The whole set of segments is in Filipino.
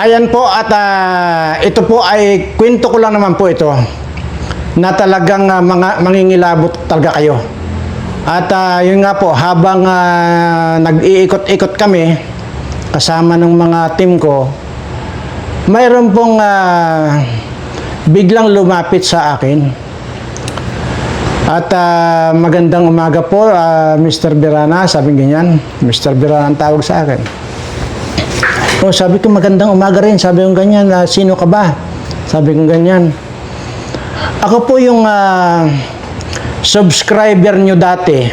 Ayan po at ito po ay kwento ko lang naman po ito na talagang mangingilabot talaga kayo. At yun nga po, habang nag-iikot-ikot kami kasama ng mga team ko, mayroon pong biglang lumapit sa akin. At magandang umaga po, Mr. Birana, sabi ganyan. Mr. Birana ang tawag sa akin. O, sabi ko magandang umaga rin, sabi ko ganyan, sino ka ba? Sabi ko ganyan. Ako po yung subscriber nyo dati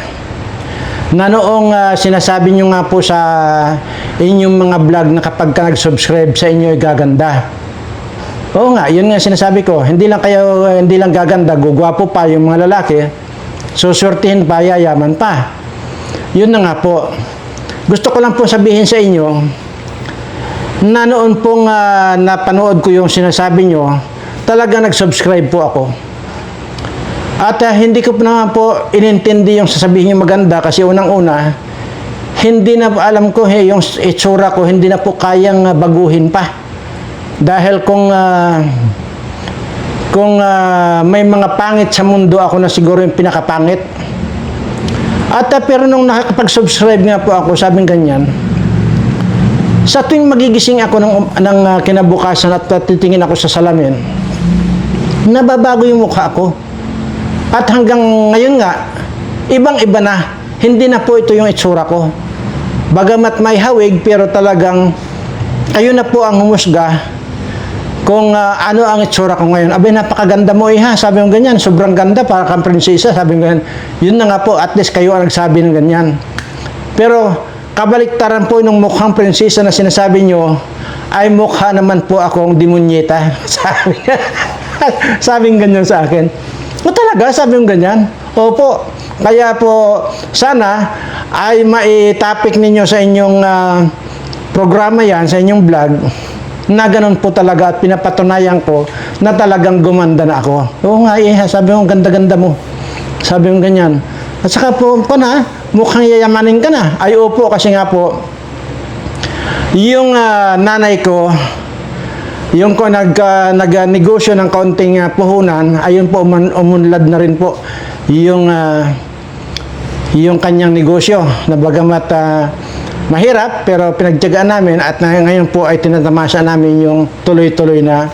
na noong sinasabi nyo nga po sa inyong mga vlog na kapag ka nag-subscribe sa inyo ay gaganda. Oo nga, yun nga sinasabi ko. Hindi lang gaganda, gugwapo pa yung mga lalaki, susurtihin pa, yayaman pa. Yun na nga po. Gusto ko lang po sabihin sa inyo na noon pong napanood ko yung sinasabi nyo, talaga nag-subscribe po ako. At hindi ko naman po inintindi yung sasabihin nyo maganda kasi unang-una, hindi na alam ko yung itsura ko, hindi na po kayang baguhin pa. Dahil kung may mga pangit sa mundo, ako na siguro yung pinakapangit. At pero nung nakakapag-subscribe nga po ako, sabing ganyan, sa tuwing magigising ako ng kinabukasan at titingin ako sa salamin, nababago yung mukha ko. At hanggang ngayon nga, ibang-iba na. Hindi na po ito yung itsura ko. Bagamat may hawig, pero talagang kayo na po ang humusga kung ano ang itsura ko ngayon. Abay, napakaganda mo iha. Sabi ko ganyan, sobrang ganda, para kang prinsesa. Sabi ko ganyan. Yun na nga po, at least kayo ang nagsabi ng ganyan. Pero kabaliktaran po ng mukhang prinsesa na sinasabi nyo, ay mukha naman po akong demonyeta. Sabing ganyan sa akin. O talaga, sabing ganyan. Opo. Kaya po, sana ay mai-topic ninyo sa inyong programa yan, sa inyong vlog, na ganun po talaga at pinapatunayan ko na talagang gumanda na ako. Oo nga, sabi mo, ganda-ganda mo. Sabi mo ganyan. At saka po na, mukhang yayamanin ka na. Ay, opo, kasi nga po, yung nanay ko, yung ko nag-negosyo ng kaunting puhunan, ayun po, umunlad na rin po yung kanyang negosyo. Na bagamat mahirap, pero pinagtiyagaan namin at ngayon po ay tinatamasa namin yung tuloy-tuloy na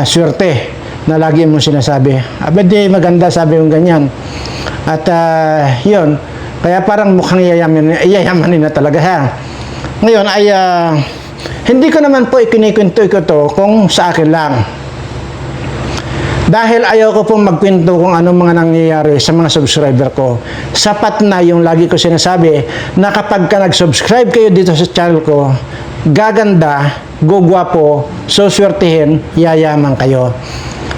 swerte na lagi mong sinasabi. Abad di maganda, sabi yung ganyan. At yun, kaya parang mukhang yayamanin na talaga ha. Ngayon ay hindi ko naman po ikinikwento ko to kung sa akin lang. Dahil ayaw ko pong magkwento kung anong mga nangyayari sa mga subscriber ko. Sapat na yung lagi ko sinasabi na kapag ka nag-subscribe kayo dito sa channel ko, gaganda, gugwapo, suswertihin, yayaman kayo.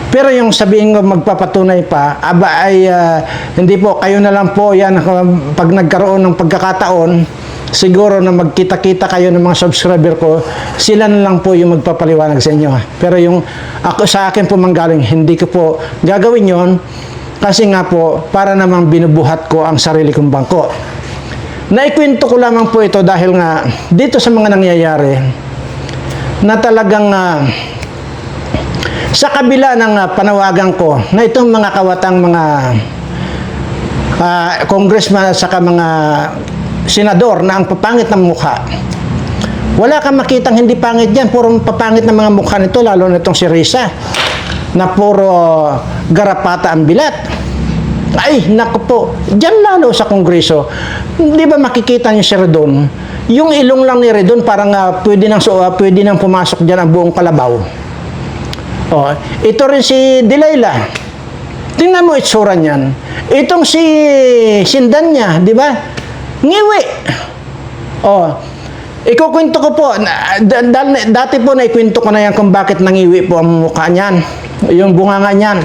Pero yung sabihin ko magpapatunay pa, aba ay hindi po, kayo na lang po yan, pag nagkaroon ng pagkakataon, siguro na magkita-kita kayo ng mga subscriber ko, sila na lang po yung magpapaliwanag sa inyo. Pero yung ako sa akin po manggaling, hindi ko po gagawin yon kasi nga po, para namang binubuhat ko ang sarili kong bangko. Naikwento ko lamang po ito dahil nga dito sa mga nangyayari na talagang sa kabila ng panawagan ko na itong mga kawatang mga congressman at saka mga senador na ang papangit ng mukha, wala kang makitang hindi pangit yan, puro papangit ng mga mukha nito, lalo na itong si Risa na puro garapata ang bilat. Ay, naku po, dyan lalo sa kongreso, di ba makikita niyo si Redon, yung ilong lang ni Redon parang pwede nang pumasok dyan ang buong kalabaw. Oh, ito rin si Delilah. Tingnan mo itsura niyan. Itong si Sindan niya, di ba? Ngiwi. Oh, ikukwento ko po. Dati po na ikwento ko na yan kung bakit nangiwi po ang mukha niyan. Yung bunganga niyan.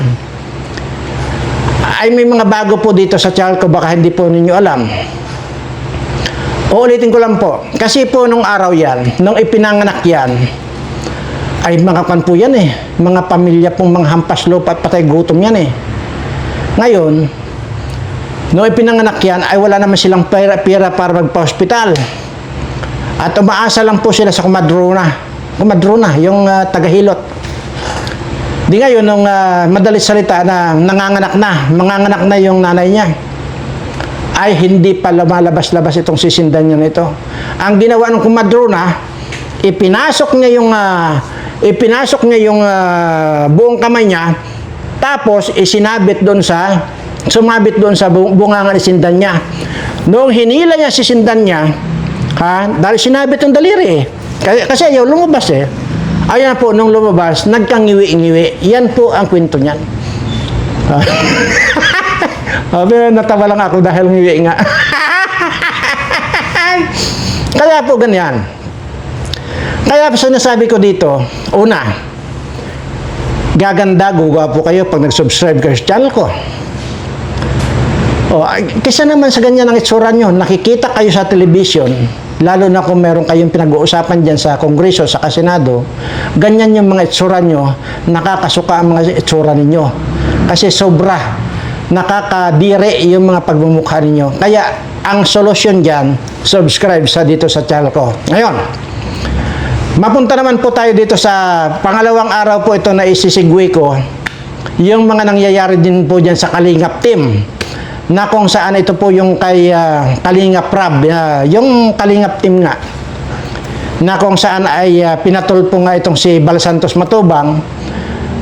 Ay may mga bago po dito sa channel ko, baka hindi po ninyo alam. Uulitin ko lang po. Kasi po nung araw yan, nung ipinanganak yan, ay mga kan po yan eh. Mga pamilya pong mga hampas lupa at patay gutom yan eh. Ngayon, nung ipinanganak yan, ay wala naman silang pera para magpa-hospital. At umaasa lang po sila sa kumadrona. kumadrona, yung tagahilot. Di ngayon, nung madalit salita na manganganak na yung nanay niya, ay hindi pa lumalabas-labas itong sisindan niya nito. Ang ginawa ng kumadrona, ipinasok niya yung buong kamay niya, tapos sumabit doon sa bungangan ni sindan niya. Noong hinila niya si sindan niya, dahil sinabit yung daliri kasi ayaw lumabas Ayan po, nung lumabas, nagkangiwi-ngiwi. Yan po ang kwento niyan. Pero natawa lang ako dahil ngiwi nga. Kaya po ganyan. Kaya sinasabi ko dito, una, gaganda, gugwapo kayo pag nag-subscribe kayo sa channel ko. Kaysa naman sa ganyan ang itsura nyo, nakikita kayo sa television, lalo na kung meron kayong pinag-uusapan dyan sa Kongreso, sa Senado, ganyan yung mga itsura nyo, nakakasuka ang mga itsura ninyo. Kasi sobra, nakakadire yung mga pagmumukha ninyo. Kaya, ang solusyon dyan, subscribe dito sa channel ko. Ngayon, mapunta naman po tayo dito sa pangalawang araw po ito na isisigway ko, yung mga nangyayari din po dyan sa Kalingap Team, na kung saan ito po yung kay Kalingap Rab, yung Kalingap Team nga, na kung saan ay pinatulpo nga itong si Bal Santos Matubang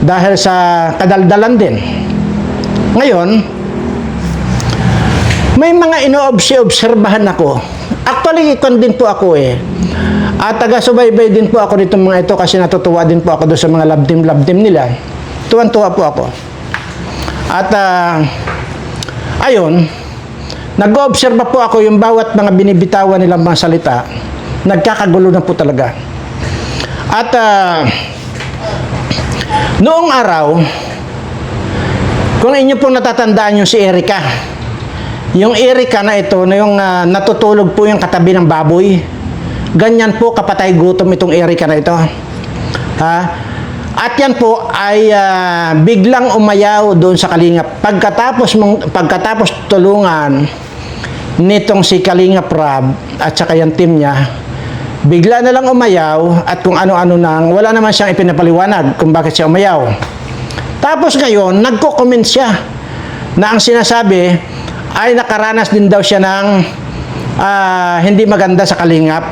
dahil sa kadaldalan din. Ngayon, may mga ino-obserbahan ako. Actually, ikon din po ako at taga-subaybay din po ako dito mga ito kasi natutuwa din po ako doon sa mga love team nila. Tuwan-tuwa po ako. At ayun, nag-observe po ako yung bawat mga binibitawan nilang mga salita, nagkakagulo na po talaga. At noong araw, kung inyo pong natatandaan yung si Erica, yung Erica na ito, na yung natutulog po yung katabi ng baboy, ganyan po kapatay gutom itong Erica na ito. At yan po ay biglang umayaw doon sa Kalingap. Pagkatapos tulungan nitong si Kalingap Rab at saka yung team niya, bigla na lang umayaw at kung ano-ano nang wala naman siyang ipinapaliwanag kung bakit siya umayaw. Tapos ngayon, nagko-comment siya na ang sinasabi ay nakaranas din daw siya ng hindi maganda sa Kalingap.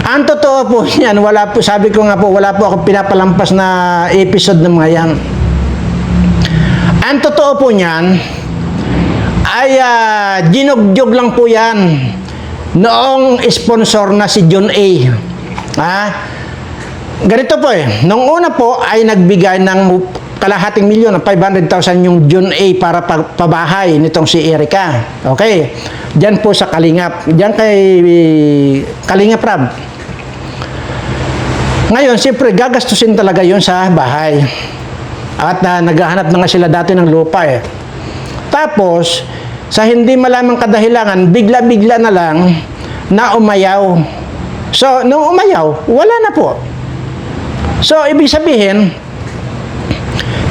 Ang totoo po yan, sabi ko nga po, wala po akong pinapalampas na episode ng mga yan. Ang totoo po niyan, ay ginugjog lang po yan noong sponsor na si John A. Ganito po nung una po ay nagbigay ng kalahating milyon, 500,000 yung John A para pabahay nitong si Erica. Okay, diyan po sa Kalingap, diyan kay Kalingap Rab. Ngayon, siyempre, gagastusin talaga yun sa bahay. At naghahanap na nga sila dati ng lupa Tapos, sa hindi malamang kadahilangan, bigla-bigla na lang na umayaw. So, nung umayaw, wala na po. So, ibig sabihin,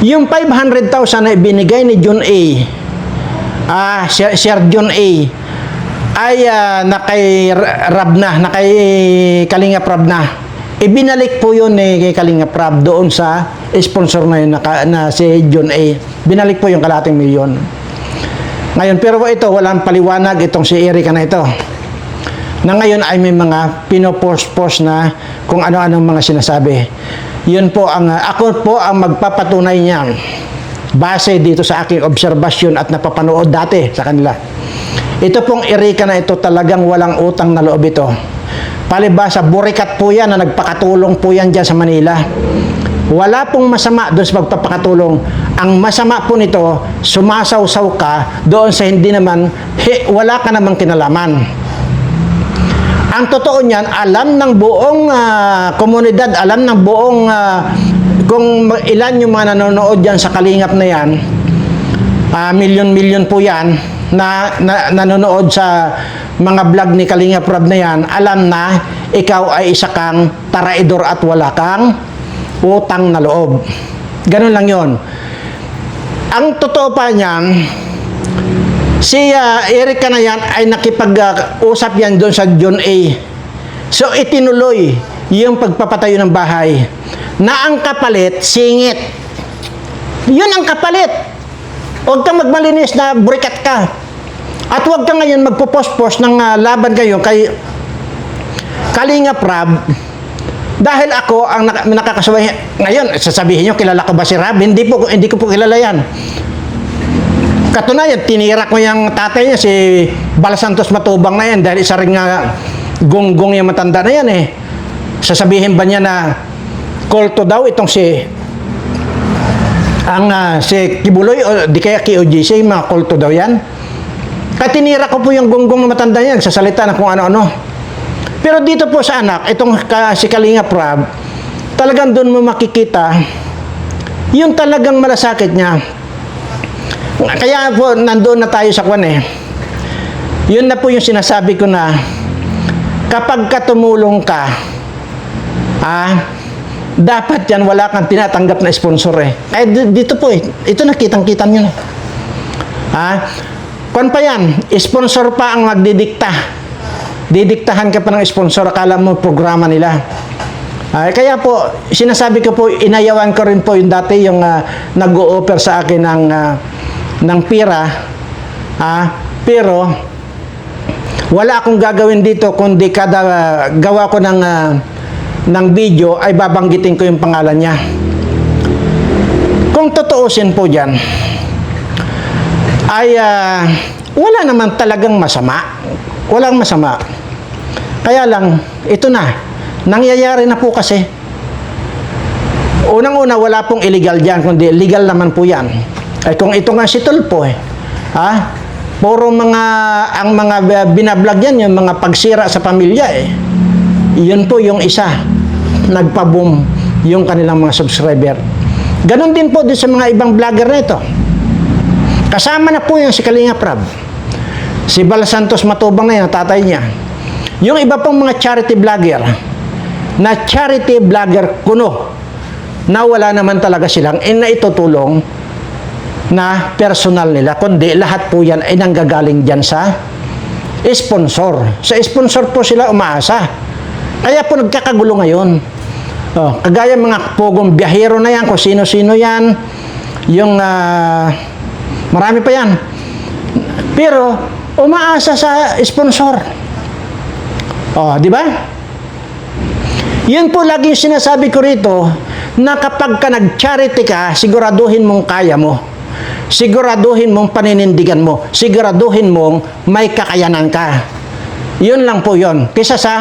yung 500,000 na ibinigay ni John A, Sir John A, ay nakay Rab na kay Kalingap Rab na. Ibinalik po yun kay Kalingap Rab doon sa sponsor na yun na si John A. Binalik po yung kalahating milyon. Ngayon, pero ito, walang paliwanag itong si Erica na ito. Na ngayon ay may mga pinopost-post na kung ano-anong mga sinasabi. Yun po ako po ang magpapatunay niyan base dito sa aking obserbasyon at napapanood dati sa kanila. Ito pong Erica na ito talagang walang utang na loob ito. Palibhasa, burikat po yan na nagpakatulong po yan dyan sa Manila. Wala pong masama doon sa pagpapakatulong. Ang masama po nito, sumasaw-saw ka doon sa hindi naman, wala ka namang kinalaman. Ang totoo niyan, alam ng buong komunidad, alam ng buong kung ilan yung mga nanonood dyan sa Kalingap na yan, milyon-milyon po yan, na nanonood sa mga vlog ni Kalingap Rab na yan, alam na ikaw ay isa kang taraidor at wala kang utang na loob. Ganun lang yon. Ang totoo pa niyan, si Erica na yan ay nakipag-usap yan doon sa John A. So itinuloy yung pagpapatayo ng bahay, na ang kapalit, singit. Yun ang kapalit. Huwag kang magmalinis na burikat ka. At huwag kang ngayon magpo-post-post ng laban kayo kay Kalinga Prab, dahil ako ang nakakasabay. Ngayon, sasabihin nyo, kilala ko ba si Rab? Hindi ko po kilala yan. Katunayan, tinira ko yung tatay niya, si Bal Santos Matubang na yan, dahil isa rin nga gonggong yung matanda na yan eh. Sasabihin ba niya na kulto daw itong si Kibuloy o di kaya KOGC, mga kulto daw yan? Kaya tinira ko po yung gonggong na matanda niya, nagsasalita na kung ano-ano. Pero dito po sa anak, itong si Kalinga Prab, talagang doon mo makikita yung talagang malasakit niya. Kaya po, nandoon na tayo sa kwan eh. Yun na po yung sinasabi ko na kapag tumulong ka, dapat yan wala kang tinatanggap na sponsor eh. Ay, dito po eh, ito nakitang-kita nyo na. Kwan pa yan, sponsor pa ang magdidikta. Didiktahan ka pa ng sponsor, akala mo programa nila. Kaya po, sinasabi ko po, inayawan ko rin po yung dati yung nag-o-offer sa akin ng pira. Pero, wala akong gagawin dito kundi kada gawa ko ng video ay babanggitin ko yung pangalan niya. Kung totoosin po dyan, ay wala naman talagang masama. Walang masama. Kaya lang, ito na. Nangyayari na po kasi. Unang-una, wala pong illegal dyan, kundi legal naman po yan. Ay kung ito nga si Tulfo eh. Puro ang mga binablog yan, yung mga pagsira sa pamilya eh. Yun po yung isa. Nagpa-boom yung kanilang mga subscriber. Ganon din po din sa mga ibang vlogger na ito. Kasama na po yung si Kalinga Prab. Si Bal Santos Matubang na yan, tatay niya. Yung iba pang mga charity vlogger, na charity vlogger kuno, na wala naman talaga silang naitutulong na personal nila, kundi lahat po yan ay nanggagaling dyan sa sponsor. Sa sponsor po sila umaasa. Kaya po nagkakagulo ngayon. Kagaya mga pogong biyahero na yan, kung sino-sino yan, yung marami pa yan. Pero umaasa sa sponsor. Di ba? Yun po lagi yung sinasabi ko rito, na kapag ka nag-charity ka, siguraduhin mong kaya mo. Siguraduhin mong paninindigan mo. Siguraduhin mong may kakayanan ka. Yun lang po yun. Kaysa sa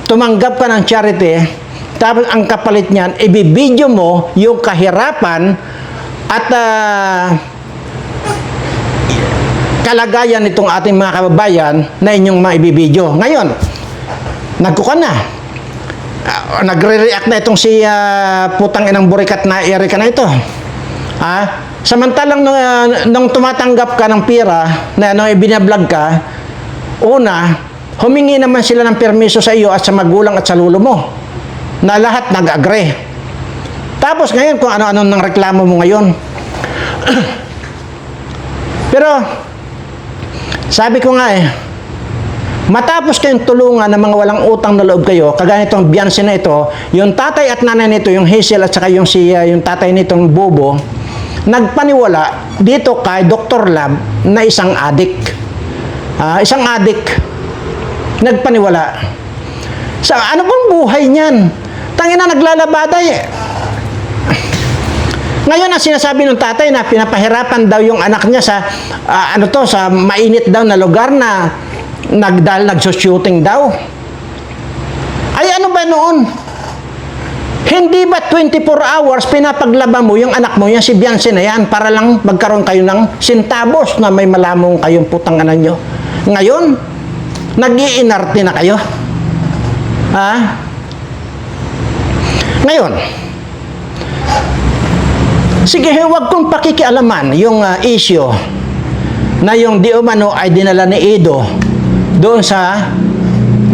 tumanggap ka ng charity, tapos ang kapalit niyan, ibibidyo mo yung kahirapan at kalagayan nitong ating mga kababayan na inyong maibibidyo. Ngayon, nagkukan na. Nagre-react na itong si putang inang burikat na Erika na ito. Samantalang nung tumatanggap ka ng pira na ibinablog ka, una, humingi naman sila ng permiso sa iyo at sa magulang at sa lulo mo, na lahat nag-agree. Tapos ngayon, kung ano-ano ng reklamo mo ngayon. Pero, sabi ko nga matapos kayong tulungan ng mga walang utang na loob kayo, kagaya itong Beyonce na ito, yung tatay at nanay nito, yung Hazel at saka yung tatay nitong Bobo, nagpaniwala dito kay Dr. Lab na isang adik. Isang adik. Nagpaniwala. Ano bang buhay niyan? Tangina, naglalabada Ngayon, ang sinasabi ng tatay na pinapahirapan daw yung anak niya sa sa mainit daw na lugar na nagsushooting daw. Ay, ano ba noon? Hindi ba 24 hours pinapaglaban mo yung anak mo, yan si Beyonce na yan, para lang magkaroon kayo ng sintabos na may malamong kayong putanganan nyo? Ngayon, nag-iinarte na kayo. Ngayon, sige, huwag kong pakikialaman yung issue na yung di umano ay dinala ni Edo doon sa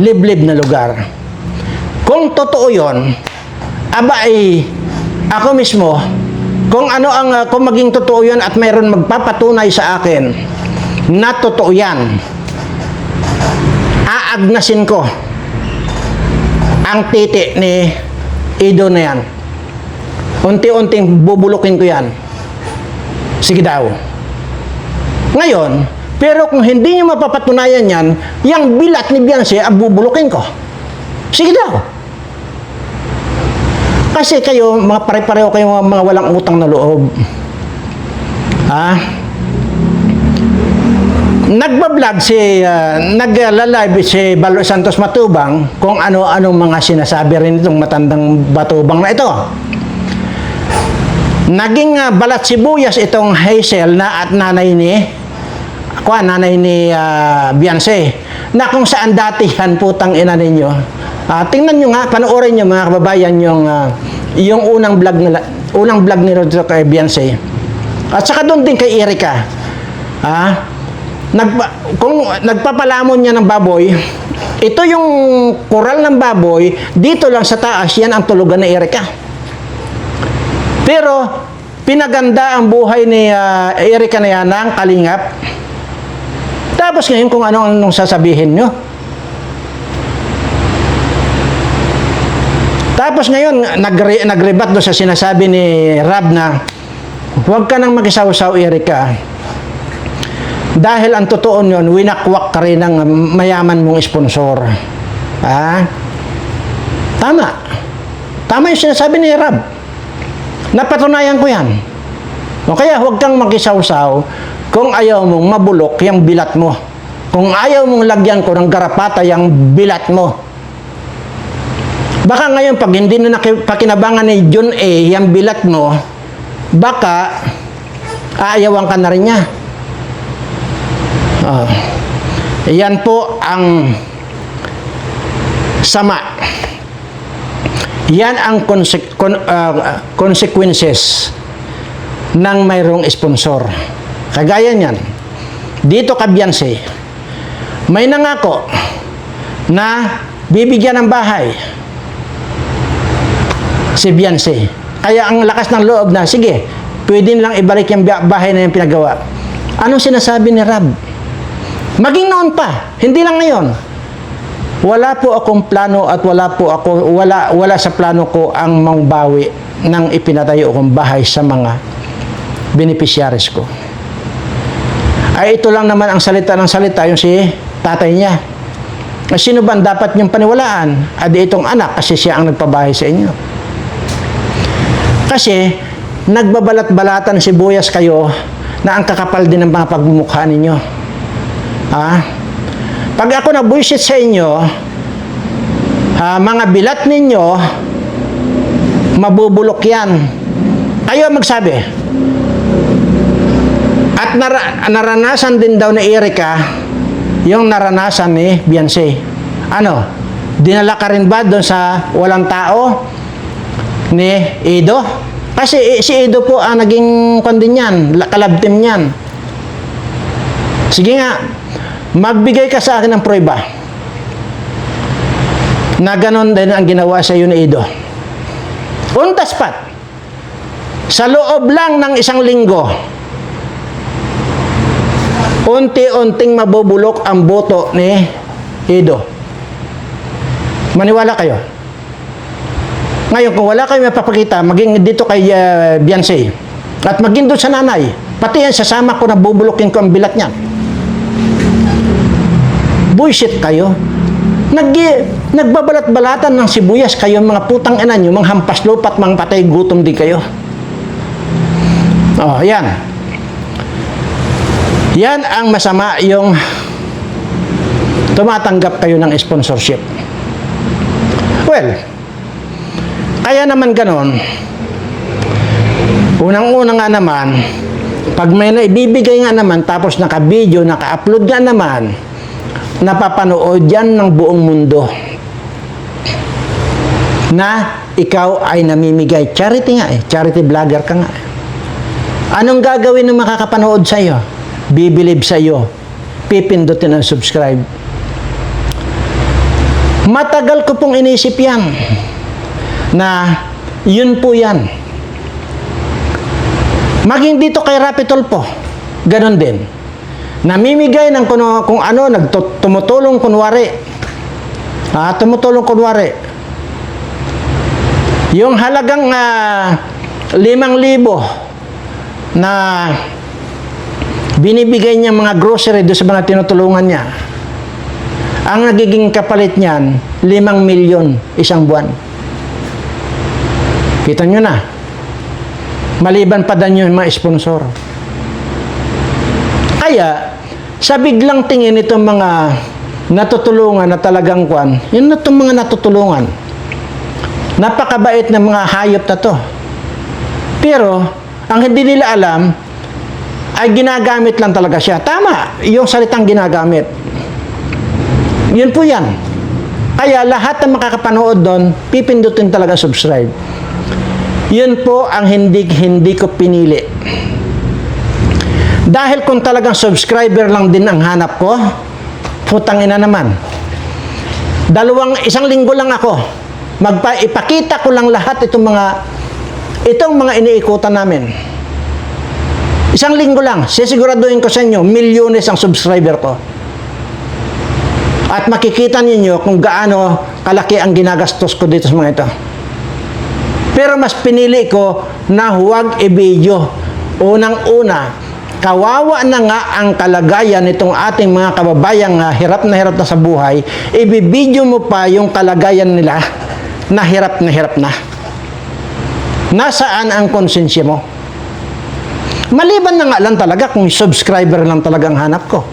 liblib na lugar. Kung totoo yun, ako mismo, kung maging totoo yun at mayroon magpapatunay sa akin na totoo yan, aagnasin ko ang titi ni Ido na yan. Unti-unting bubulukin ko yan. Sige daw. Ngayon, pero kung hindi nyo mapapatunayan yan, yung bilat ni Beyonce, bubulukin ko. Sige daw. Kasi kayo, mga pare-pareho kayo mga walang utang na loob. Nagbablog nagla-live si Balo Santos Matubang kung ano-ano mga sinasabi rin itong matandang Matubang na ito. Naging balat sibuyas itong Hazel na at nanay ni Beyonce, na kung saan datihan putang ina ninyo. Tingnan nyo nga, panoorin nyo mga kababayan yung unang vlog ni Rodrigo kay Beyonce. At saka doon din kay Erica. Kung nagpapalamon niya ng baboy, ito yung koral ng baboy, dito lang sa taas, yan ang tulugan ni Erica. Pero, pinaganda ang buhay ni Erica na yan ng kalingap. Tapos ngayon kung anong sasabihin nyo. Tapos ngayon, nagrebat doon sa sinasabi ni Rab na, huwag ka nang mag-isaw-saw, Erica. Dahil ang totoo nyon, winakwak ka rin ng mayaman mong sponsor. Tama. Tama yung sinasabi ni Rab. Napatunayan ko yan. O kaya huwag kang mag-isaw-saw kung ayaw mong mabulok yung bilat mo. Kung ayaw mong lagyan ko ng garapata yung bilat mo. Baka ngayon, pag hindi na pakinabangan ni John A. yung bilat mo, baka aayawan ka na rin niya. Yan po ang sama. Yan ang consequences ng mayroong sponsor. Kagaya niyan, dito ka Beyonce, may nangako na bibigyan ng bahay si Beyonce. Kaya ang lakas ng loob na, sige, pwede nilang ibalik yung bahay na yung pinagawa. Anong sinasabi ni Rab? Maging noon pa, hindi lang ngayon. Wala po akong plano at wala sa plano ko ang mangbawi ng ipinatayo kong bahay sa mga beneficiaries ko. Ay ito lang naman ang salita ng salita, yung si tatay niya. Sino ba dapat niyong paniwalaan? Adi itong anak kasi siya ang nagpabahay sa inyo. Kasi nagbabalat-balatan sibuyas kayo na ang kakapal din ng mga pagmumukha ninyo. Pag ako na-bullshit sa inyo, mga bilat ninyo, mabubulok yan. Kayo magsabi. At naranasan din daw ni Erica yung naranasan ni Beyonce. Dinala ka rin ba doon sa walang tao ni Ido? Kasi si Ido po ang naging kondin yan, kalabtim yan. Sige nga, magbigay ka sa akin ng prueba na ganon din ang ginawa sa iyo ni Ido. On the spot, sa loob lang ng isang linggo, unti-unting mabubulok ang boto ni Ido. Maniwala kayo. Ngayon, kung wala kayo mapapakita, maging dito kay Beyonce at maging doon sa nanay, pati yan, sasama ko na bubulokin ko ang bilat niya. Bullshit kayo. Nagbabalat-balatan ng sibuyas kayo, mga putang ina nyo, mga hampas lupat, mga patay gutom din kayo. Yan. Yan ang masama, yung tumatanggap kayo ng sponsorship. Well, kaya naman ganon, unang-una nga naman, pag may naibibigay nga naman, tapos naka-video, naka-upload nga naman, napapanood yan ng buong mundo na ikaw ay namimigay. Charity nga charity vlogger ka nga. Anong gagawin ng makakapanood sa iyo? Bibilib sa iyo, pipindutin ang subscribe. Matagal ko pong inisip yan na yun po yan. Maging dito kay Rapi Tulfo, ganon din. Namimigay ng kung ano, tumutulong kunwari. Tumutulong kunwari. Yung halagang 5,000 na binibigay niya mga grocery doon sa mga tinutulungan niya, ang nagiging kapalit niyan, 5 milyon isang buwan. Kita nyo na. Maliban pa dan yung mga sponsor. Kaya, sa biglang tingin itong mga natutulungan na talagang kwan, yun na itong mga natutulungan. Napakabait ng mga hayop na to. Pero, ang hindi nila alam, ay ginagamit lang talaga siya. Tama, yung salitang ginagamit. Yun po yan. Kaya lahat ng makakapanood doon, pipindutin talaga subscribe. Yun po ang hindi ko pinili. Dahil kung talagang subscriber lang din ang hanap ko, putang ina naman. Isang linggo lang ako. Ipakita ko lang lahat itong mga iniikutan namin. Isang linggo lang, sisiguraduhin ko sa inyo, milyones ang subscriber ko. At makikita ninyo kung gaano kalaki ang ginagastos ko dito sa mga ito. Pero mas pinili ko na huwag i-video. Unang-una, kawawa na nga ang kalagayan nitong ating mga kababayang hirap na sa buhay, i-video mo pa yung kalagayan nila na hirap na. Nasaan ang konsensya mo? Maliban na nga lang talaga kung subscriber lang talaga ang hanap ko.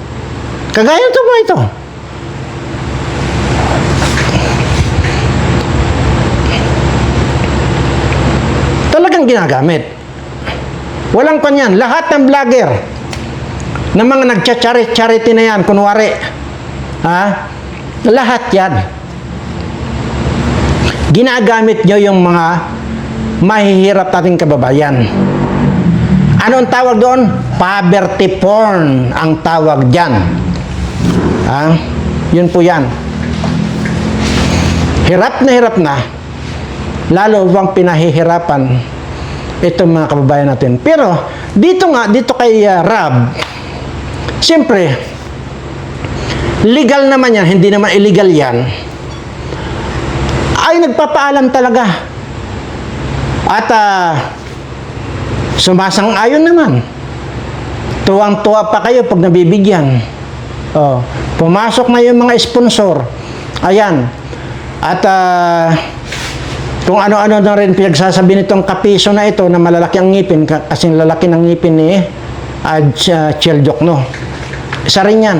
Kagaya ito mo ito. Talagang ginagamit. Walang kanyan. Lahat ng vlogger na mga nagcha-charity na yan, kunwari, lahat yan. Ginagamit nyo yung mga mahihirap nating kababayan. Ano ang tawag doon? Poverty porn ang tawag dyan. Yun po yan. Hirap na. Lalo bang pinahihirapan itong mga kababayan natin. Pero, dito kay Rab, siyempre, legal naman yan, hindi naman illegal yan, ay nagpapaalam talaga. At, sumasang-ayon naman. Tuwang-tuwa pa kayo pag nabibigyan. Pumasok na yung mga sponsor. Ayan. At, kung ano-ano na rin pinagsasabi nitong kapiso na ito na malalaki ang ngipin, kasing lalaki ng ngipin ni Cheldok, no? Isa rin yan.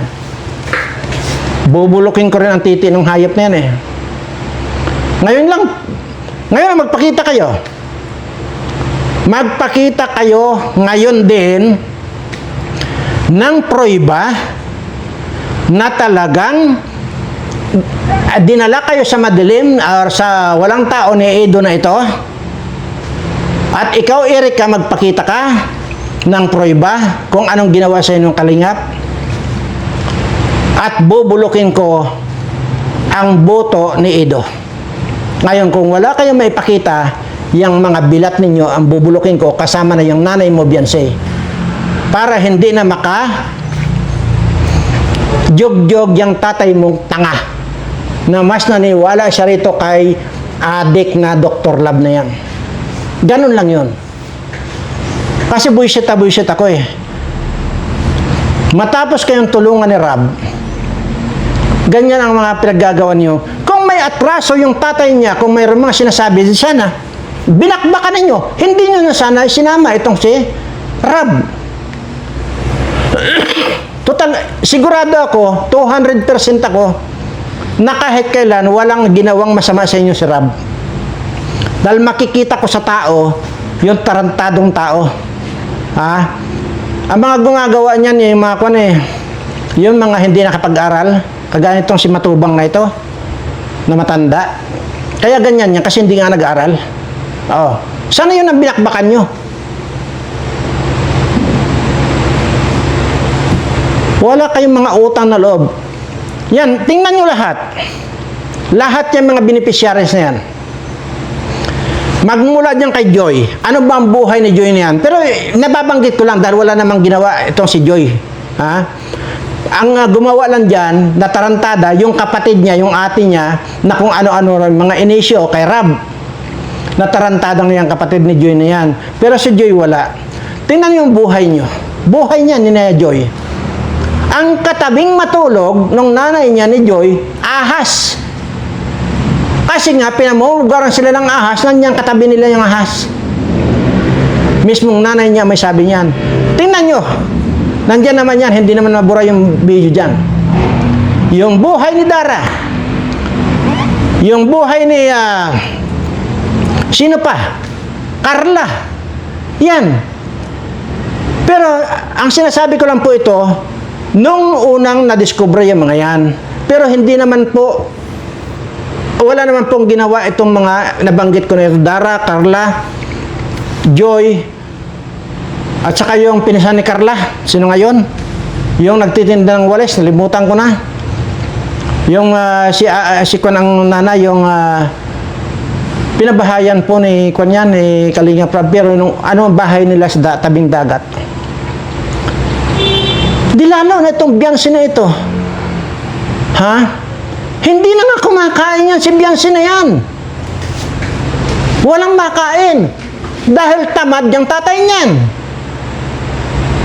Bubulukin ko rin ang titi ng hayop na yan eh. Ngayon magpakita kayo. Magpakita kayo ngayon din ng pruweba na talagang dinala kayo sa madilim or sa walang tao ni Edo na ito, at ikaw, Erika, magpakita ka ng pruweba kung anong ginawa sa inyong kalingap, at bubulukin ko ang boto ni Edo. Ngayon, kung wala kayong maipakita, yung mga bilat ninyo ang bubulukin ko kasama na yung nanay mo, Beyonce, para hindi na jog-jog yung tatay mong tanga na mas naniwala siya rito kay adik na Dr. Love na yan. Ganun lang yun. Kasi buisit ako eh. Matapos kayong tulungan ni Rab, ganyan ang mga pinaggagawa niyo. Kung may atraso yung tatay niya, kung mayroon mga sinasabi, sana binakbakan ninyo. Hindi nyo na sana sinama itong si Rab. Total, sigurado ako, 200% ako, na kahit kailan walang ginawang masama sa inyo si Rab. Dahil makikita ko sa tao, yung tarantadong tao. Ang mga gumagawa niyan, yung mga yung mga hindi nakapag-aral, kagaya itong si Matubang na ito, na matanda. Kaya ganyan yan, kasi hindi nga nag-aral. Sana yun ang binakbakan nyo. Wala kayong mga utang na loob. Yan, tingnan nyo lahat. Lahat yung mga beneficiaries na yan. Magmula dyan kay Joy. Ano ba ang buhay ni Joy na yan? Pero nababanggit ko lang dahil wala namang ginawa itong si Joy. Ang gumawa lang dyan, na tarantada, yung kapatid niya, yung ate niya, na kung ano-ano mga inisyo kay Rab. Natarantadang yan kapatid ni Joy na yan. Pero si Joy wala. Tingnan yung buhay nyo. Buhay niya ni Nea Joy. Ang katabing matulog nung nanay niya ni Joy, ahas. Kasi nga, pinamulugaran sila ng ahas, nandiyan katabi nila yung ahas. Mismong nanay niya may sabi niyan. Tingnan nyo. Nandiyan naman yan, hindi naman mabura yung video dyan. Yung buhay ni Dara. Yung buhay ni... sino pa? Carla. Yan. Pero, ang sinasabi ko lang po ito, nung unang na-discover yung mga yan. Pero hindi naman po, wala naman pong ginawa itong mga nabanggit ko na ito. Dara, Carla, Joy, at saka yung pinisan ni Carla. Sino ngayon? Yung nagtitinda ng walis, nalimutan ko na. Yung si Kwan ang nana, yung pinabahayan po ni Kwan yan, ni Kalinga Prab. Pero nung ano ang bahay nila sa tabing dagat. Di lalo na itong Beyonce na ito. Ha? Hindi na nga kumakain yan si Beyonce na yan. Walang makain. Dahil tamad yung tatay niyan.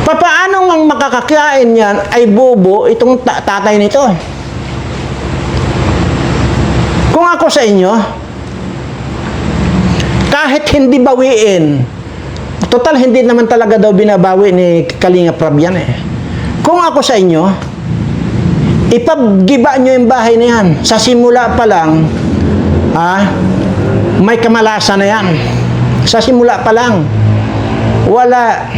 Papaano nga makakakain yan ay bobo itong tatay nito? Kung ako sa inyo, kahit hindi bawiin, total hindi naman talaga daw binabawi ni Kalinga Prab yan eh. Kung ako sa inyo, ipaggiba nyo yung bahay na yan. Sa simula pa lang, may kamalasan na yan. Sa simula pa lang. Wala.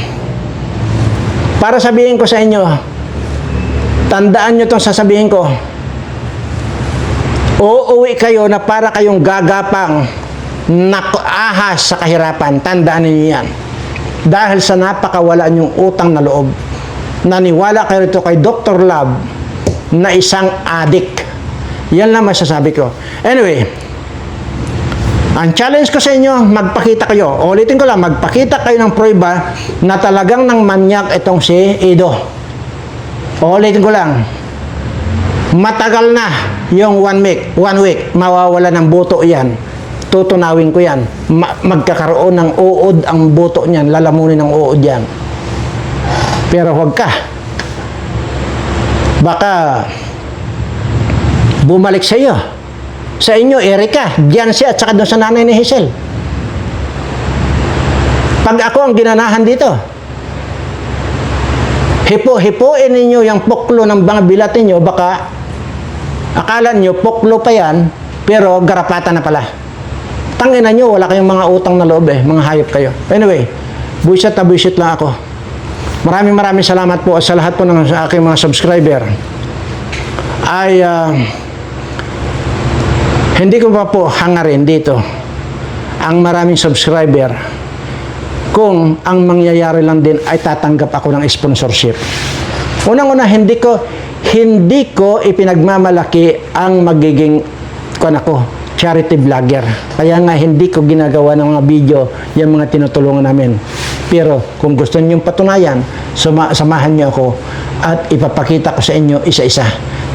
Para sabihin ko sa inyo, tandaan nyo itong sasabihin ko. Uuwi kayo na para kayong gagapang ahas sa kahirapan. Tandaan niyo yan. Dahil sa napakawala nyong utang na loob. Naniwala kayo rito kay Dr. Love na isang adik. Yan lang masasabi ko. Anyway, ang challenge ko sa inyo, magpakita kayo. Ulitin ko lang, magpakita kayo ng prueba na talagang nang manyak itong si Ido. Ulitin ko lang, matagal na yung 1 week, mawawala ng buto yan. Tutunawin ko yan. Magkakaroon ng uod ang buto niyan, lalamunin ng uod yan. Pero huwag ka. Baka bumalik sa iyo. Sa inyo, Erika, Beyonce at saka doon sa nanay ni Hazel. Pag ako ang ginanahan dito, hipo-hipoin ninyo yung poklo ng mga bilat ninyo, baka akala nyo poklo pa yan, pero garapata na pala. Tangina nyo, wala kayong mga utang na loob eh, mga hayop kayo. Anyway, buisit na buisit lang ako. Maraming salamat po sa lahat po ng sa aking mga subscriber. Ay hindi ko pa po hangarin dito ang maraming subscriber kung ang mangyayari lang din ay tatanggap ako ng sponsorship. Unang-una, hindi ko ipinagmamalaki ang magiging charity vlogger. Kaya nga hindi ko ginagawa ng mga video yung mga tinutulungan namin. Pero kung gusto niyo patunayan, samahan niyo ako at ipapakita ko sa inyo isa-isa.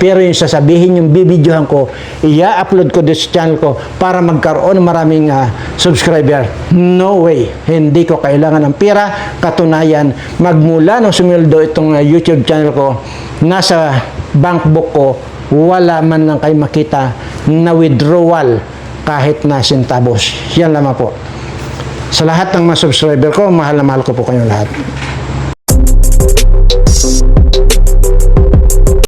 Pero yung sasabihin yung bibidyohan ko, i-upload ko dito sa channel ko para magkaroon ng maraming subscriber. No way. Hindi ko kailangan ng pera. Katunayan, magmula nung sumildo itong YouTube channel ko, nasa bank book ko, wala man lang kayo makita na withdrawal kahit na centavos. Yan lamang po. Sa lahat ng mga subscriber ko, mahal na mahal ko po kayong lahat.